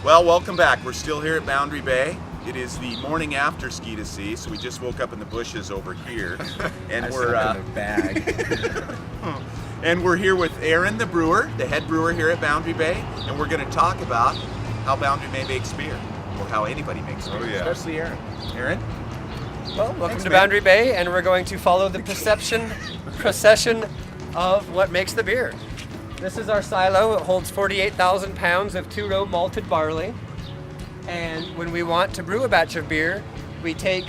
Well, welcome back. We're still here at Boundary Bay. It is the morning after ski to see, so we just woke up in the bushes over here, and we're in the bag. and we're here with Aaron, the brewer, the head brewer here at Boundary Bay, and we're going to talk about how Boundary Bay makes beer, or how anybody makes beer, especially Aaron. Aaron? Well, welcome to Boundary Bay, and we're going to follow the procession of what makes the beer. This is our silo. It holds 48,000 pounds of two-row malted barley. And when we want to brew a batch of beer, we take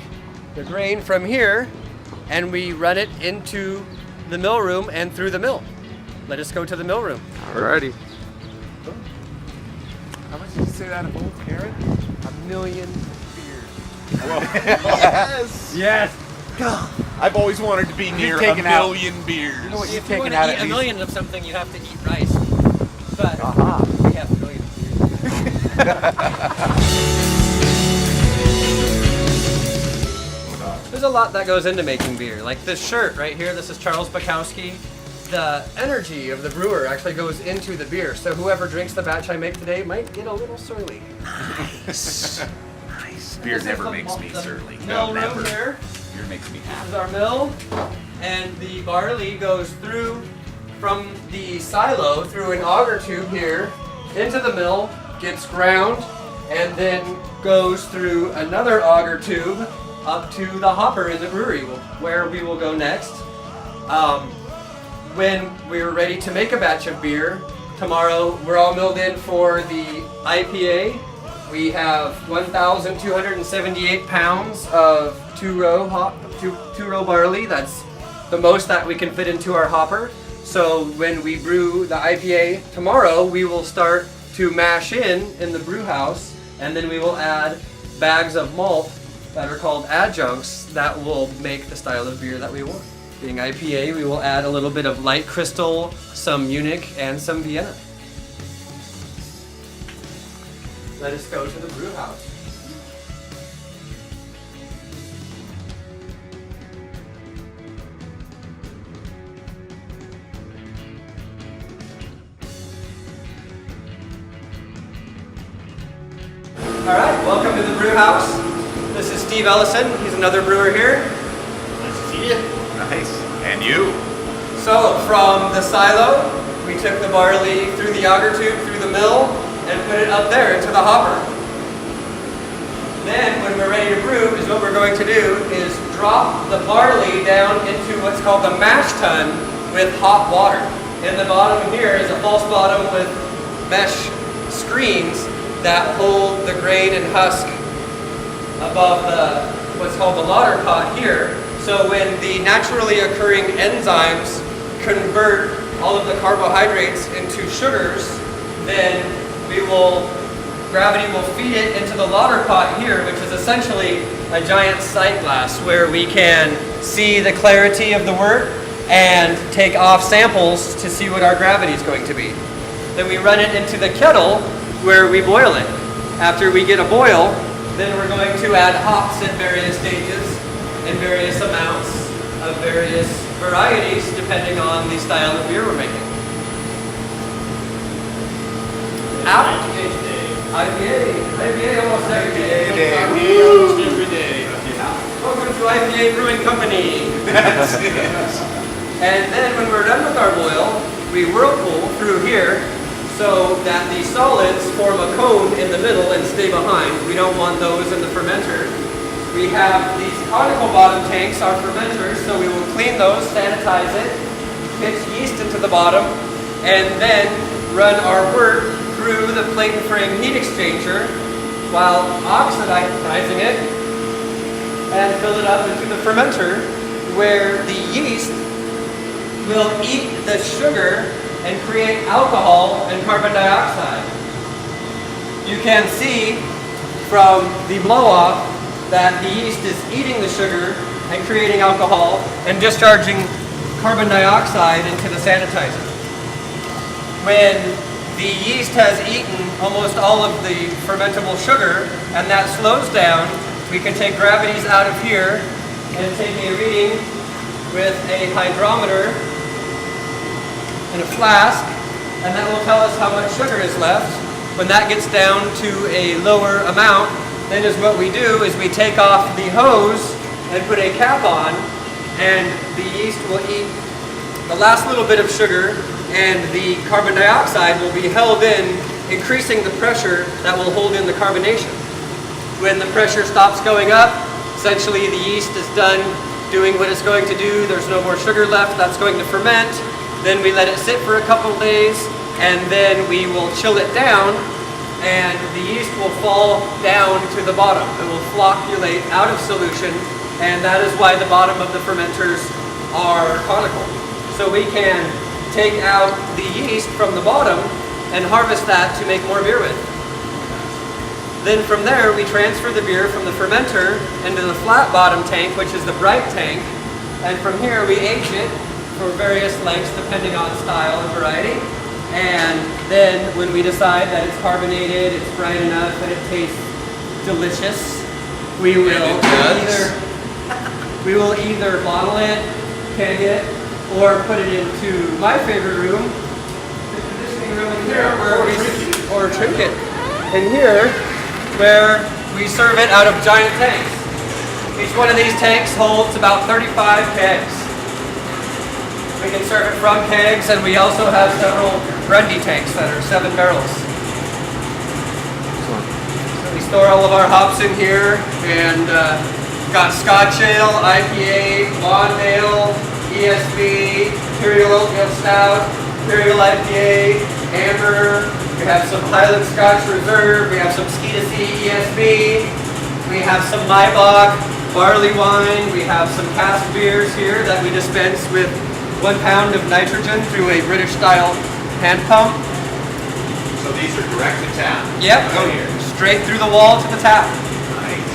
the grain from here and we run it into the mill room and through the mill. Let us go to the mill room. Alrighty. How much did you say that holds, Aaron? 1 million beers. Yes! Yes! I've always wanted to be near a million beers. You know what, If you want to eat a million of something, you have to eat rice. But we have 1 million beers. There's a lot that goes into making beer. Like this shirt right here, this is Charles Bukowski. The energy of the brewer actually goes into the beer. So whoever drinks the batch I make today might get a little surly. Nice. Nice. Beer never makes me surly. Mill room here. Beer makes me This happy. is our mill, and the barley goes through from the silo through an auger tube here into the mill, gets ground, and then goes through another auger tube up to the hopper in the brewery, where we will go next. When we're ready to make a batch of beer, tomorrow we're all milled in for the IPA. We have 1,278 pounds of two-row barley. That's the most that we can fit into our hopper. So when we brew the IPA tomorrow, we will start to mash in the brew house, and then we will add bags of malt that are called adjuncts that will make the style of beer that we want. Being IPA, we will add a little bit of light crystal, some Munich, and some Vienna. Let us go to the brew house. All right, welcome to the brew house. This is Steve Ellison. He's another brewer here. Nice to see you. Nice. And you. So from the silo, we took the barley through the auger tube, through the mill, and put it up there into the hopper. Then when we're ready to brew, is what we're going to do is drop the barley down into what's called the mash tun with hot water. In the bottom here is a false bottom with mesh screens that hold the grain and husk above what's called the lauter pot here. So when the naturally occurring enzymes convert all of the carbohydrates into sugars, then gravity will feed it into the lauter pot here, which is essentially a giant sight glass where we can see the clarity of the wort and take off samples to see what our gravity is going to be. Then we run it into the kettle where we boil it. After we get a boil, then we're going to add hops in various stages in various amounts of various varieties depending on the style of beer we're making. IPA almost every day. Almost every day. Welcome to IPA Brewing Company. And then when we're done with our boil, we whirlpool through here so that the solids form a cone in the middle and stay behind. We don't want those in the fermenter. We have these conical bottom tanks, our fermenters, so we will clean those, sanitize it, pitch yeast into the bottom, and then run our wort through the plate and frame heat exchanger while oxidizing it and fill it up into the fermenter where the yeast will eat the sugar and create alcohol and carbon dioxide. You can see from the blow-off that the yeast is eating the sugar and creating alcohol and discharging carbon dioxide into the sanitizer. When the yeast has eaten almost all of the fermentable sugar and that slows down, we can take gravities out of here and take a reading with a hydrometer in a flask, and that will tell us how much sugar is left. When that gets down to a lower amount, then is what we do is we take off the hose and put a cap on, and the yeast will eat the last little bit of sugar, and the carbon dioxide will be held in, increasing the pressure that will hold in the carbonation. When the pressure stops going up, essentially the yeast is done doing what it's going to do. There's no more sugar left. That's going to ferment. Then we let it sit for a couple days, and then we will chill it down, and the yeast will fall down to the bottom. It will flocculate out of solution, and that is why the bottom of the fermenters are conical. So we can take out the yeast from the bottom and harvest that to make more beer with. Then from there, we transfer the beer from the fermenter into the flat bottom tank, which is the bright tank. And from here, we age it for various lengths, depending on style and variety. And then when we decide that it's carbonated, it's bright enough, and it tastes delicious, we will either bottle it, keg it, or put it into my favorite room, the conditioning room in here, or drink it in here, where we serve it out of giant tanks. Each one of these tanks holds about 35 kegs. We can serve it from kegs, and we also have several brandy tanks that are 7 barrels. So we store all of our hops in here, and got Scotch Ale, IPA, Blonde Ale, ESB, Imperial Oatmeal Stout, Imperial IPA, Amber. We have some Highland Scotch Reserve. We have some Skeeta C ESB. We have some Maibach barley wine. We have some cask beers here that we dispense with 1 pound of nitrogen through a British-style hand pump. So these are direct to tap. Yep, Right go here. straight through the wall to the tap. Nice.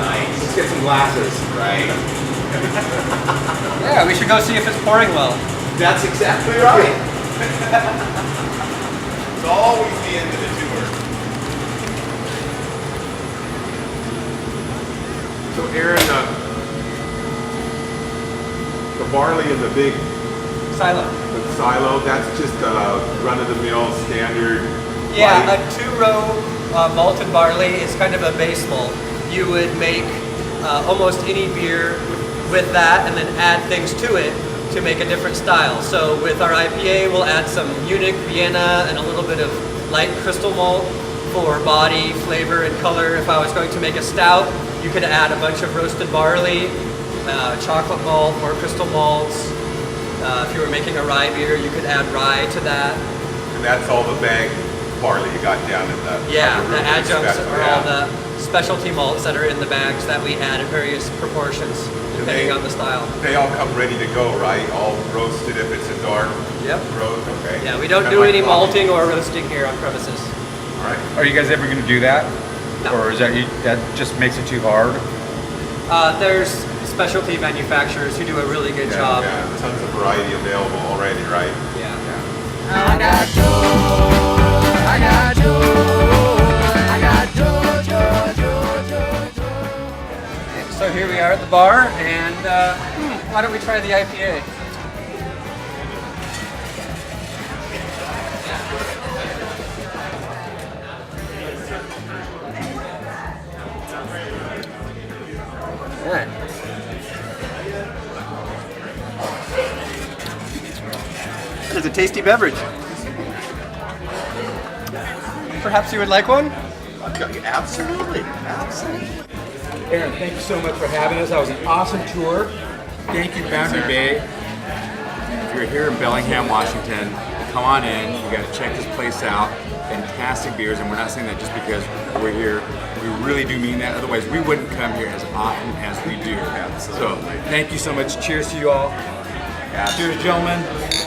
Nice. Let's get some glasses. Right. Yeah, we should go see if it's pouring well. That's exactly right. It's always the end of the tour. So Aaron, the barley in the big Silo. silo, that's just a run-of-the-mill standard. Yeah, light. a 2-row malted barley is kind of a base malt. You would make almost any beer with that and then add things to it to make a different style. So with our IPA, we'll add some Munich, Vienna, and a little bit of light crystal malt for body, flavor, and color. If I was going to make a stout, you could add a bunch of roasted barley, chocolate malt, or crystal malts. If you were making a rye beer, you could add rye to that. And that's all the bag barley you got down in the Yeah, upper the room. adjuncts are Yeah. all the specialty malts that are in the bags that we add in various proportions, depending on the style. They all come ready to go, right? All roasted if it's a dark Yep. roast, okay? Yeah, we don't Kinda do like any coffee. malting or roasting here on premises. All right. Are you guys ever going to do that? No. Or is that just makes it too hard? There's specialty manufacturers who do a really good job. Yeah, tons of variety available already, right? Yeah. So here we are at the bar, and why don't we try the IPA? All right. It's a tasty beverage. Perhaps you would like one? Absolutely. Absolutely. Aaron, thank you so much for having us. That was an awesome tour. Thank you, Boundary Bay. If you're here in Bellingham, Washington, come on in. You got to check this place out. Fantastic beers, and we're not saying that just because we're here. We really do mean that. Otherwise, we wouldn't come here as often as we do. So, thank you so much. Cheers to you all. Cheers, gentlemen.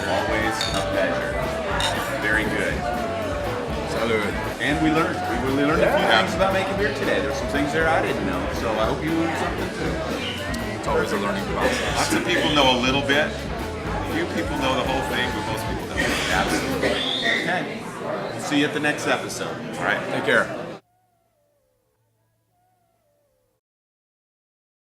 Always a pleasure. Very good. Salud. And we learned. We really learned a few things about making beer today. There's some things there I didn't know. So I hope you learned something too. It's always a learning process. Lots of people know a little bit. Few people know the whole thing, but most people don't. Absolutely. Okay. We'll see you at the next episode. All right. Take care.